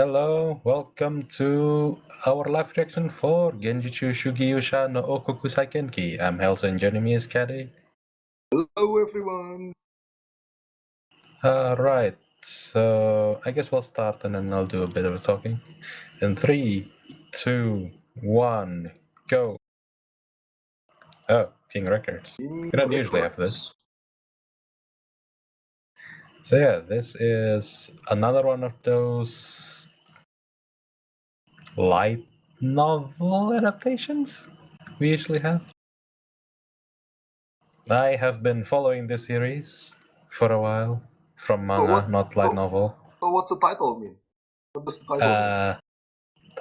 Hello, welcome to our live reaction for Genjutsu Shugiyusha no Okoku Saikenki. I'm Helson, joining me is Caddy. Hello, everyone. Right, so I guess we'll start and then I'll do a bit of talking. In 3, 2, 1, go. Oh, King Records. King We don't usually have this. Records. So yeah, this is another one of those light novel adaptations we usually have. I have been following this series for a while from So manga, what? not light So, novel. so what's the title mean? What does the title mean? Uh,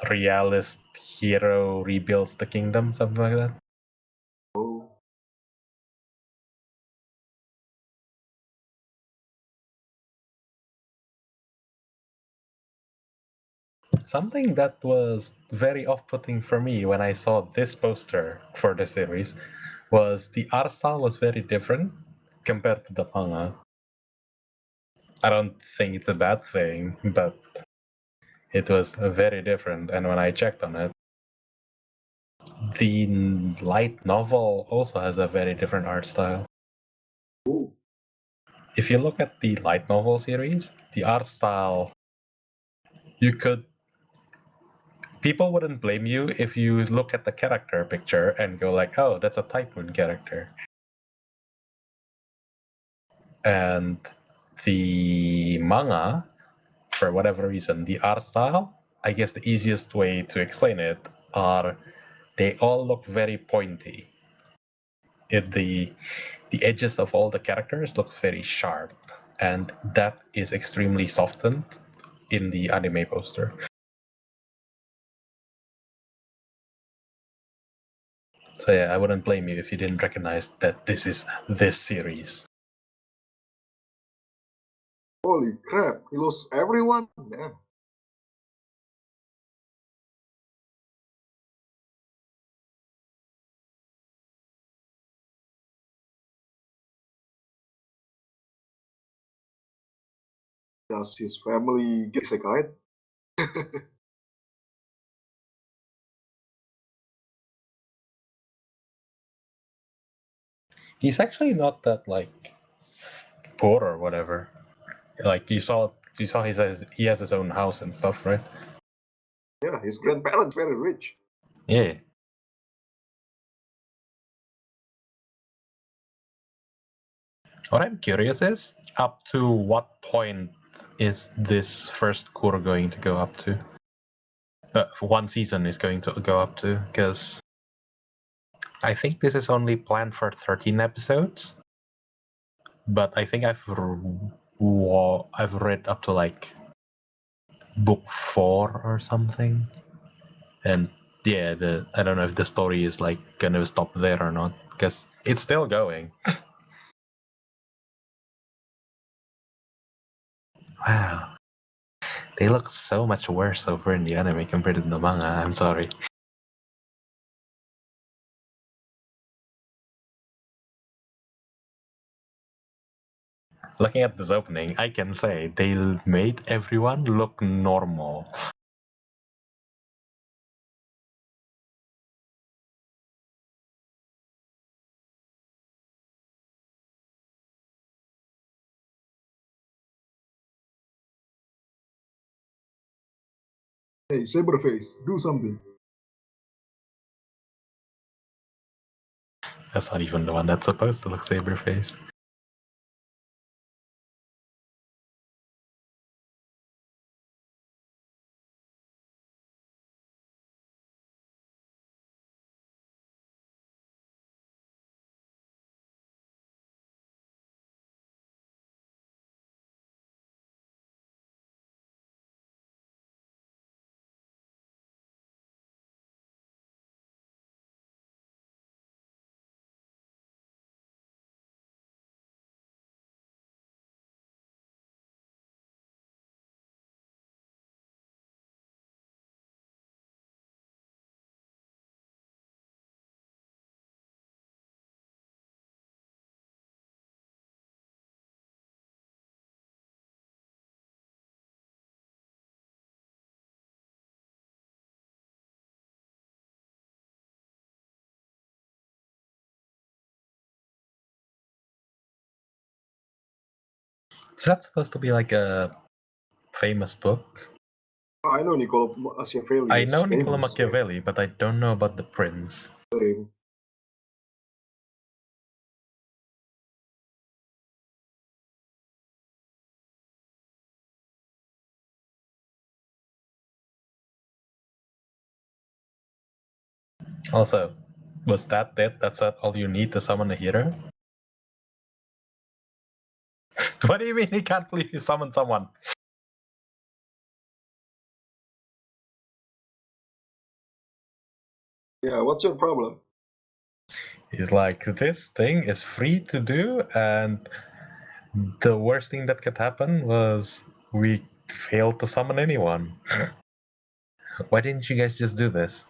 Realist hero rebuilds the kingdom, something like that. Oh, Something that was very off-putting for me when I saw this poster for the series was the art style was very different compared to the manga. I don't think it's a bad thing, but it was very different. And when I checked on it, the light novel also has a very different art style. oh. If you look at the light novel series, the art style, you could. People wouldn't blame you if you look at the character picture and go like, "Oh, that's a Typhoon character." And the manga, for whatever reason, the art style, I guess the easiest way to explain it are they all look very pointy. The edges of all the characters look very sharp, and that is extremely softened in the anime poster. So yeah, I wouldn't blame you if you didn't recognize that this is this series. Holy crap! He lost everyone. Damn. Does his family get isekai? He's actually not that like poor or whatever. Like you saw he has his own house and stuff, right? Yeah, his grandparents very rich. Yeah. What I'm curious is up to what point is this first cour going to go up to? For one season is going to go up to, because I think this is only planned for 13 episodes. But I think I've read up to like book 4 or something, and yeah, I don't know if the story is like gonna stop there or not, because it's still going. Wow, they look so much worse over in the anime compared to the manga. I'm sorry. Looking at this opening, I can say they made everyone look normal. Hey, Saberface, do something. That's not even the one that's supposed to look saber face. Is that supposed to be like a famous book? I know Niccolo Machiavelli I is know Niccolo famous. Machiavelli, but I don't know about the prince. Same. Also, was that it? That's that all you need to summon a hero? What do you mean he can't believe you summon someone? Yeah, what's your problem? He's like, this thing is free to do, and the worst thing that could happen was we failed to summon anyone. Why didn't you guys just do this?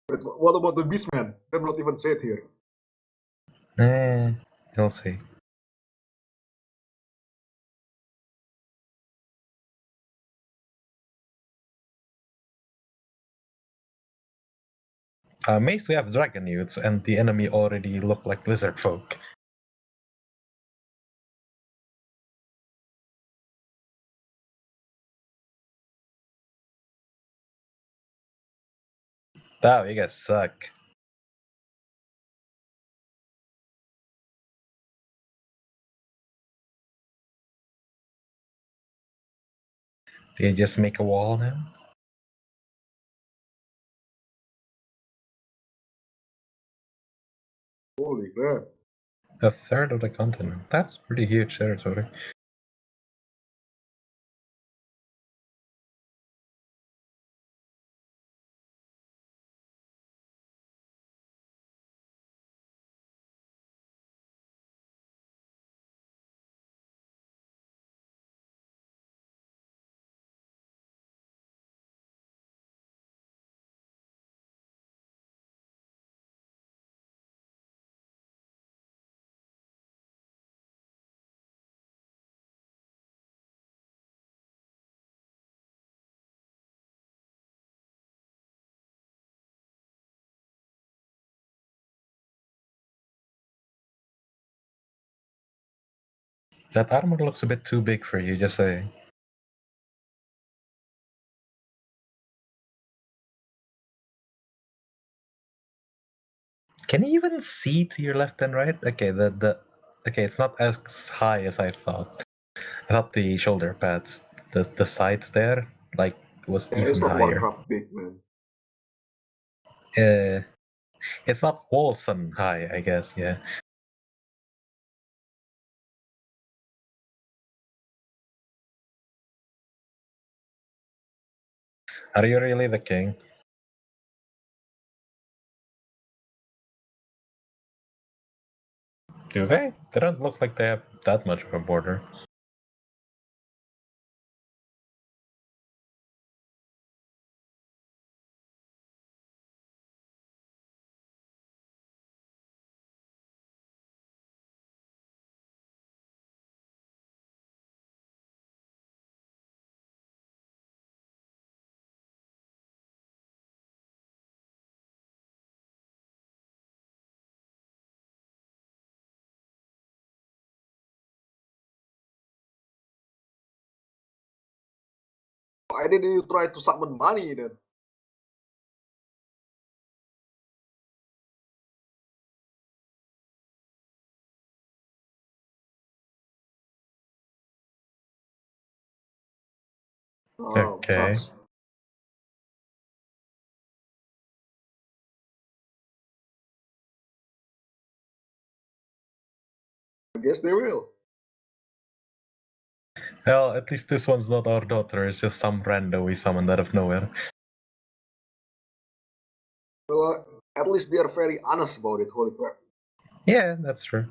But what about the Beastman? They're not even said here. You'll see. Mace, we have dragon youths, and the enemy already look like lizard folk. Wow, you guys suck. Do you just make a wall now? Holy crap. A third of the continent. That's pretty huge territory. That armor looks a bit too big for you, just saying. Can you even see to your left and right? Okay, okay, it's not as high as I thought. I thought the shoulder pads, the sides there, like was Yeah, it's even not higher. Warcraft big, man. Uh, it's not Wolson high, I guess. Yeah. Are you really the king? Do they? They don't look like they have that much of a border. Why didn't you try to summon money then? Oh, Okay. sucks. guess they will. Well, at least this one's not our daughter. It's just some rando we summoned out of nowhere. Well, at least they are very honest about it. Holy crap! Yeah, that's true.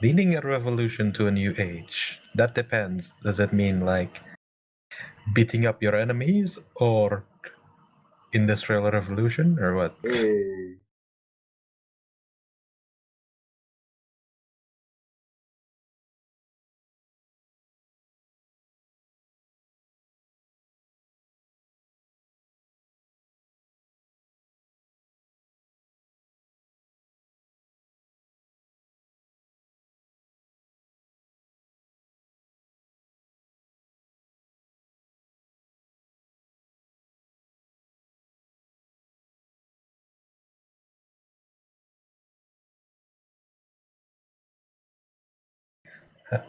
Leading a revolution to a new age. That depends. Does it mean like beating up your enemies or industrial revolution or what? Hey,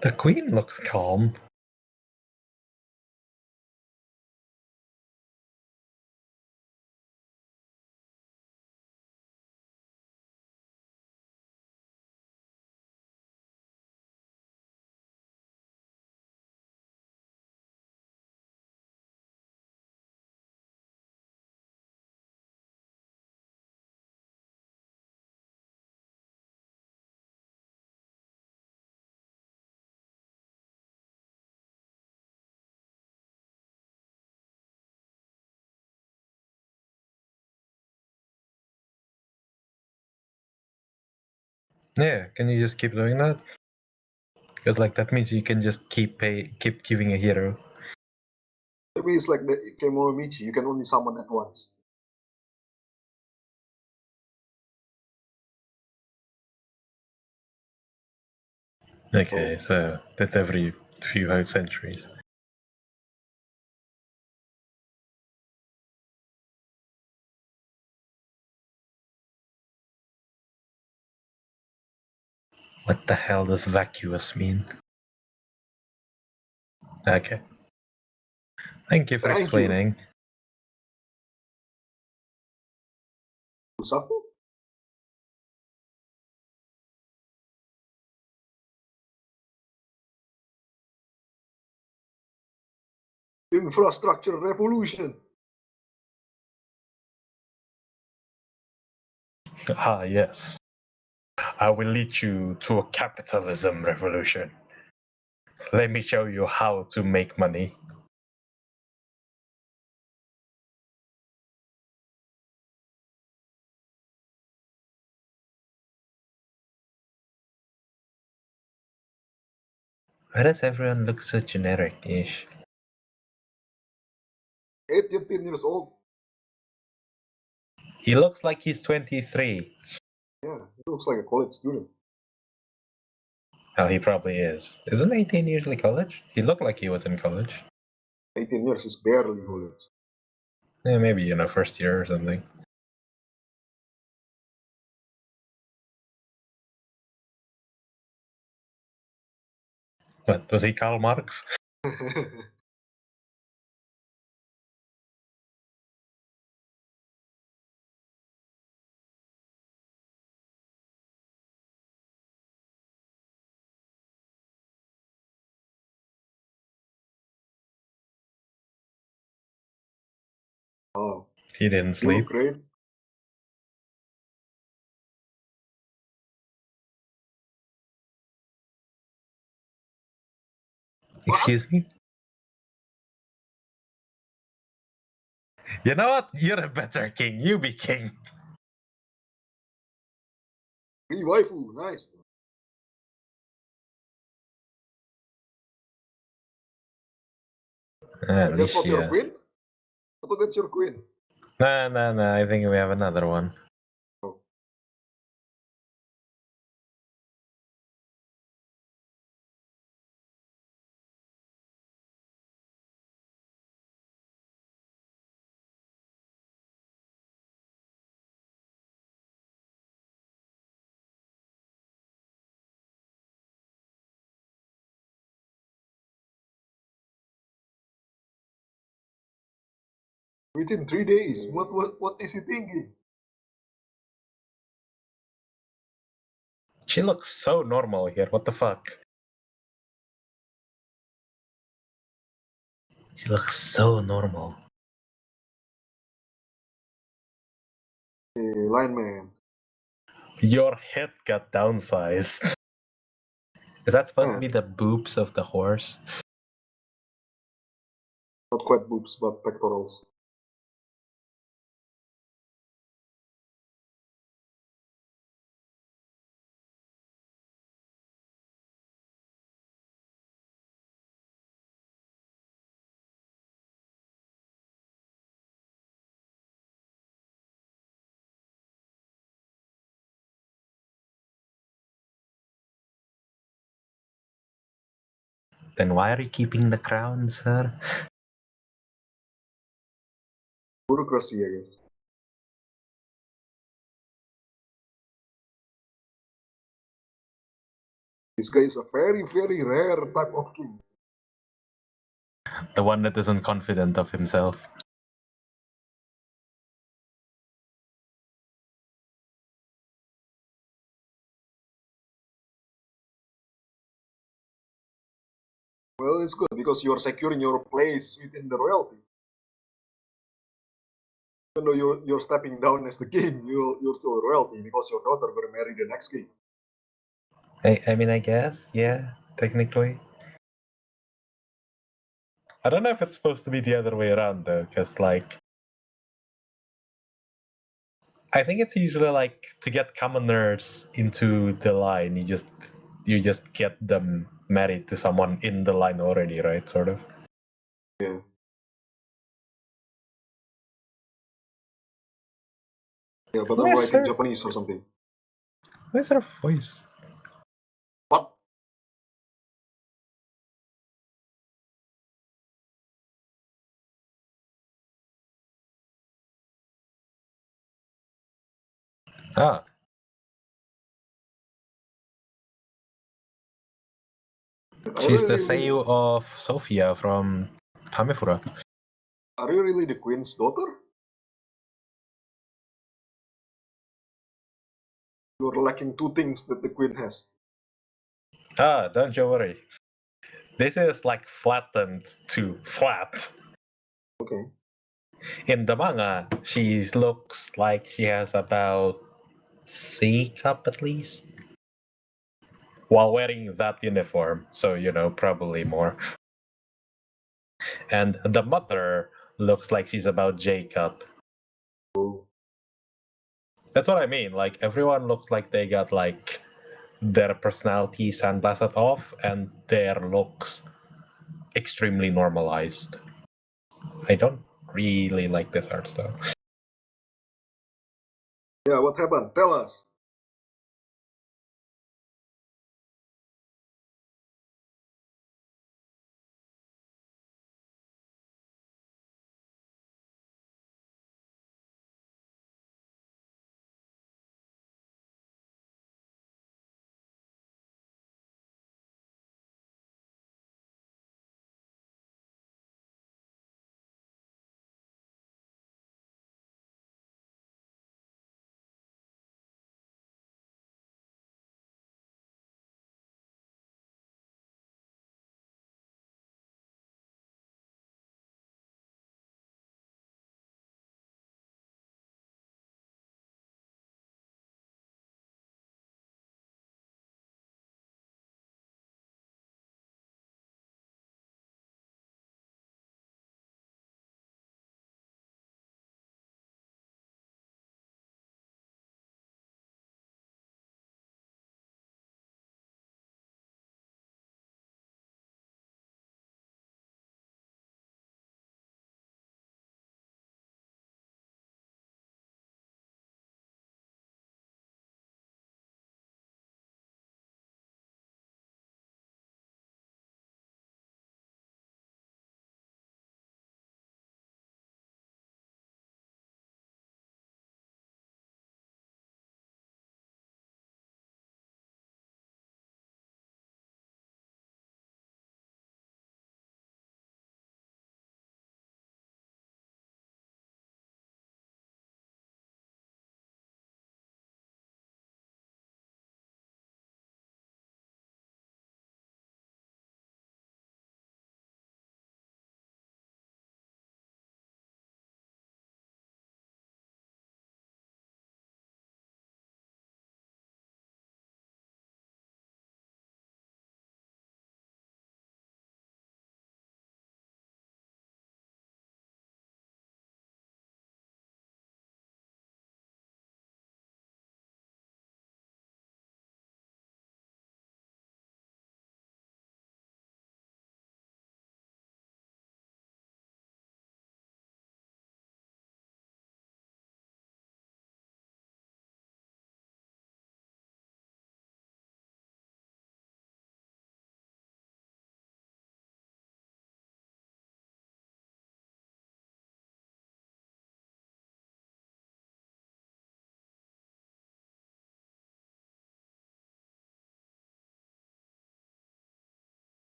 The queen looks calm. Yeah, can you just keep doing that? Because like that means you can just keep giving a hero. maybe it's like the Kemonomichi. You can only summon at once. Okay, Oh, so that's every few centuries. What the hell does vacuous mean? Okay. Thank you for thank you, explaining. Usaku. Infrastructure revolution. Ah, yes. I will lead you to a capitalism revolution. Let me show you how to make money. Why does everyone look so generic-ish? 18 years old. He looks like he's 23. Yeah, he looks like a college student. Well, he probably is. Isn't 18 usually college? He looked like he was in college. 18 years is barely college. Yeah, maybe, first year or something. What, was he Karl Marx? Oh, He didn't you look sleep. great. What? Excuse me? You know what? You're a better king. You be king. Free waifu, nice. At Wait, that's least not she. your queen? I thought that's your queen. Nah, nah, nah. I think we have another one. Oh, within 3 days. What is he thinking? She looks so normal here. What the fuck? She looks so normal. Hey, lineman. Your head got downsized. Is that supposed to Eh, be the boobs of the horse? not quite boobs, but pectorals. Then why are you keeping the crown, sir? Bureaucracy, I guess. This guy is a very, very rare type of king. The one that isn't confident of himself. Well, it's good because you're securing your place within the royalty. Even though you're stepping down as the king, you're still royalty because your daughter will marry the next king. I mean, I guess, yeah, technically. I don't know if it's supposed to be the other way around though, because like I think it's usually like to get commoners into the line, you just get them married to someone in the line already, right? Sort of. Yeah. Yeah, but Who I'm is writing her? Japanese or something. Who is her voice? What? Ah, Are she's you the really Seiyu of Sophia from Tamefura. are you really the queen's daughter? You're lacking two things that the queen has. Ah, don't you worry. This is like flattened to flat. Okay. In the manga, she looks like she has about C cup at least. While wearing that uniform, so probably more. And the mother looks like she's about J cup. Oh. That's what I mean. Like everyone looks like they got like their personality sandblasted off and their looks extremely normalized. I don't really like this art style. Yeah, what happened? Tell us.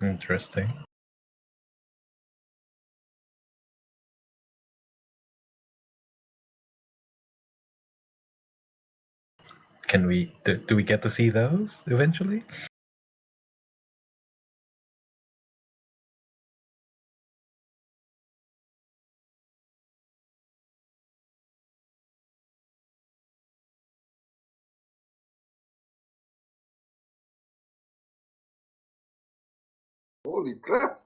Interesting. Can we do we get to see those eventually? Holy crap!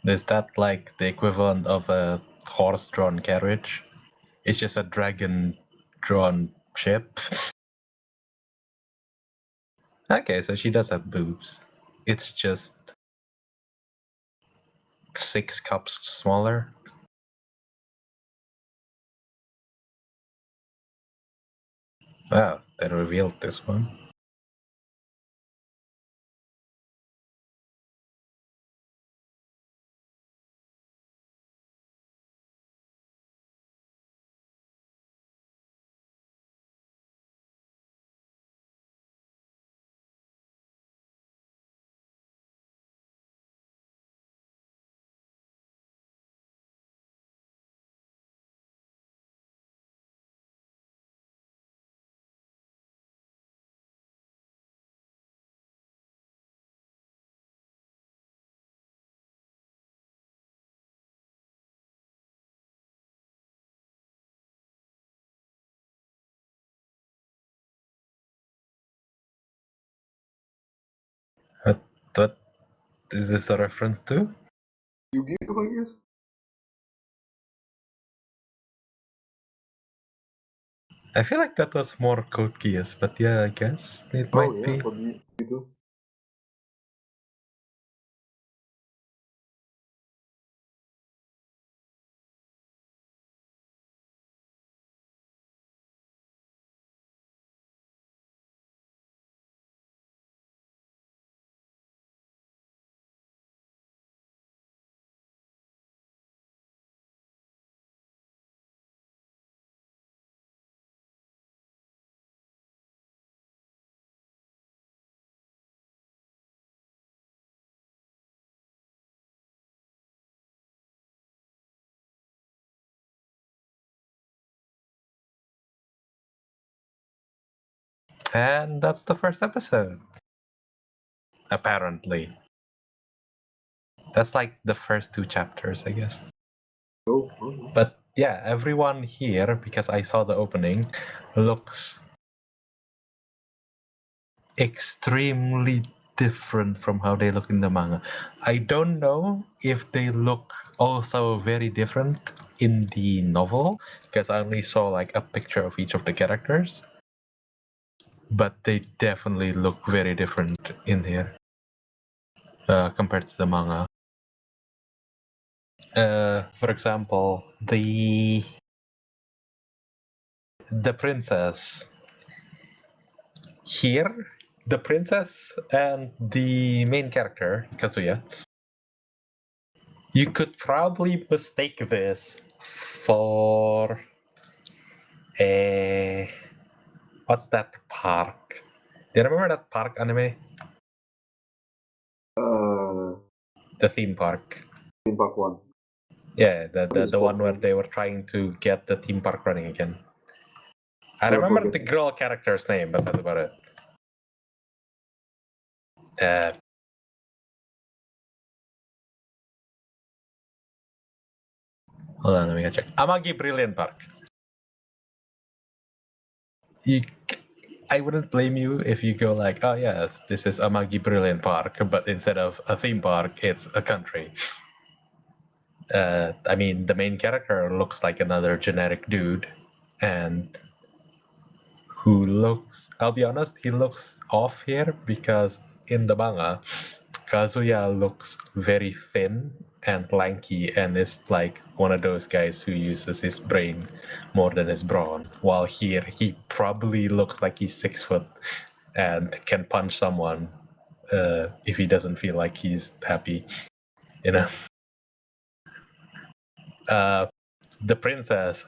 Is that like the equivalent of a horse-drawn carriage? It's just a dragon-drawn ship. Okay, so she does have boobs. It's just 6 cups smaller. Wow, they revealed this one. What is this a reference to? Yu-Gi-Oh, I guess? I feel like that was more Code Geass, but yeah, I guess it Oh might yeah, be. could be gitu. And that's the first episode. Apparently. That's like the first 2 chapters, I guess. Oh, okay. But yeah, everyone here, because I saw the opening, looks extremely different from how they look in the manga. I don't know if they look also very different in the novel, because I only saw like a picture of each of the characters. But they definitely look very different in here compared to the manga. For example, the princess here, the princess and the main character Kazuya, you could probably mistake this for a what's that park? Do you remember that park anime? Uh, The theme park. Theme Park 1. Yeah, What is it the one called where again? they were trying to get the theme park running again. I I remember forget. the girl character's name, but that's about it. Uh, Hold on, let me go check. Amagi Brilliant Park. You, I wouldn't blame you if you go like, oh yes, this is Amagi Brilliant Park, but instead of a theme park, it's a country. I mean, the main character looks like another generic dude, and who looks, I'll be honest, he looks off here because in the manga, Kazuya looks very thin and lanky and is like one of those guys who uses his brain more than his brawn. While here, he probably looks like he's 6 foot and can punch someone if he doesn't feel like he's happy, you know. Uh, the princess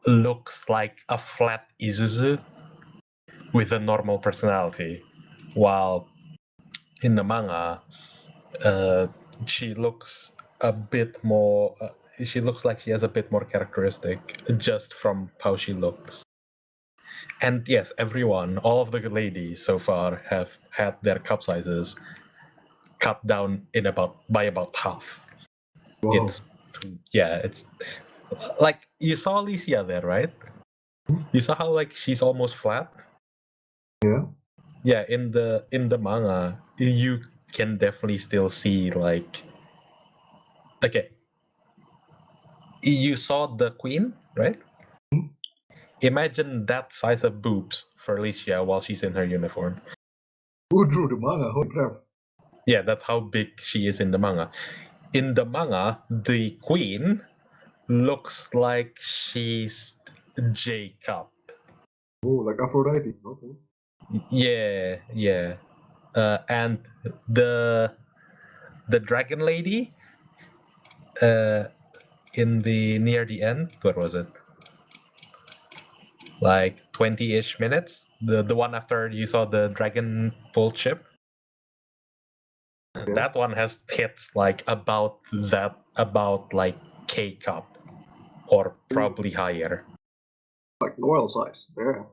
looks like a flat Isuzu. with a normal personality, while in the manga, she looks a bit more. She looks like she has a bit more characteristic just from how she looks. And yes, everyone, all of the ladies so far have had their cup sizes cut down in by about half. Wow. It's it's like you saw Alicia there, right? You saw how like she's almost flat. Yeah. Yeah, in the manga, you can definitely still see like okay, you saw the queen, right? Hmm? Imagine that size of boobs for Alicia while she's in her uniform. Who drew the manga? Holy crap. Yeah, that's how big she is in the manga. In the manga, the queen looks like she's Jacob. Oh, like Aphrodite. Okay. Yeah. And the the dragon lady in the near the end, what was it? Like 20-ish minutes. The one after you saw the dragon pull ship. Yeah. That one has tits like about like K cup or Ooh, probably higher. like Noel size. Yeah.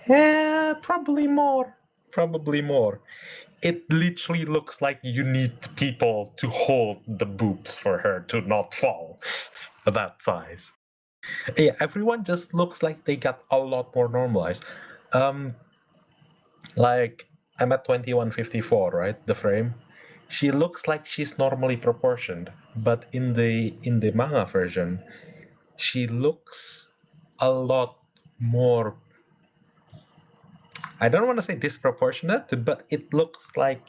Yeah, probably more. Probably more. It literally looks like you need people to hold the boobs for her to not fall. That size. Yeah, everyone just looks like they got a lot more normalized. Um, like I'm at 2154, right? The frame. She looks like she's normally proportioned, but in the manga version, she looks a lot more. I don't want to say disproportionate, but it looks like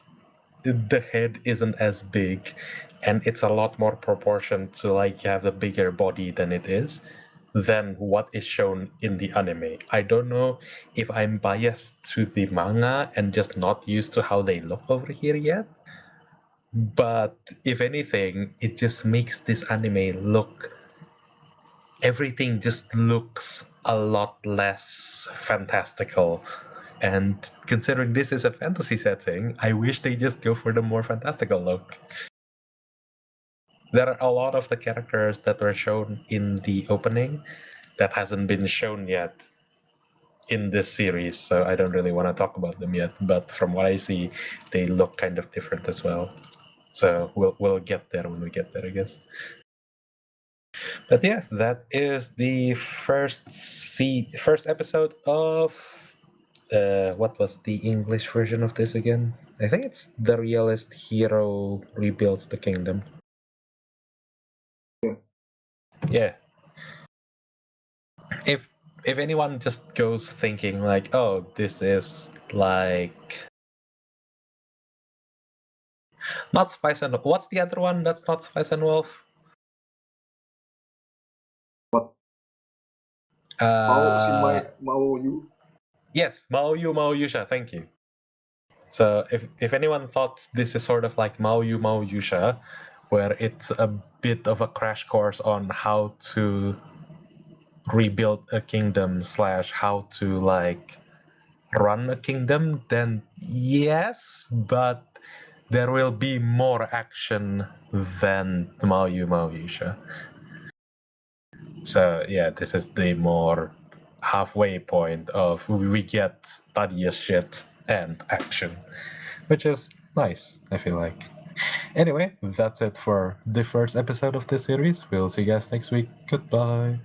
the head isn't as big, and it's a lot more proportioned to like have a bigger body than it is than what is shown in the anime. I don't know if I'm biased to the manga and just not used to how they look over here yet. But if anything, it just makes this anime look everything just looks a lot less fantastical. And considering this is a fantasy setting, I wish they just go for the more fantastical look. There are a lot of the characters that were shown in the opening that hasn't been shown yet in this series, so I don't really want to talk about them yet. But from what I see, they look kind of different as well. So we'll get there when we get there, I guess. But yeah, that is the first episode of what was the English version of this again? I think it's The Realist Hero Rebuilds the Kingdom. Yeah. Yeah. If anyone just goes thinking like, oh, this is like not Spice and what's the other one that's not Spice and Wolf? But Mao si Uh Mao Yu. yes, Maoyu Maoyusha, thank you. So if anyone thought this is sort of like Mao Yusha, where it's a bit of a crash course on how to rebuild a kingdom slash how to like run a kingdom, then yes, but there will be more action than Mao Yusha. So yeah, this is the more halfway point of we get studious shit and action, which is nice, I feel like. Anyway, that's it for the first episode of this series. We'll see you guys next week. Goodbye.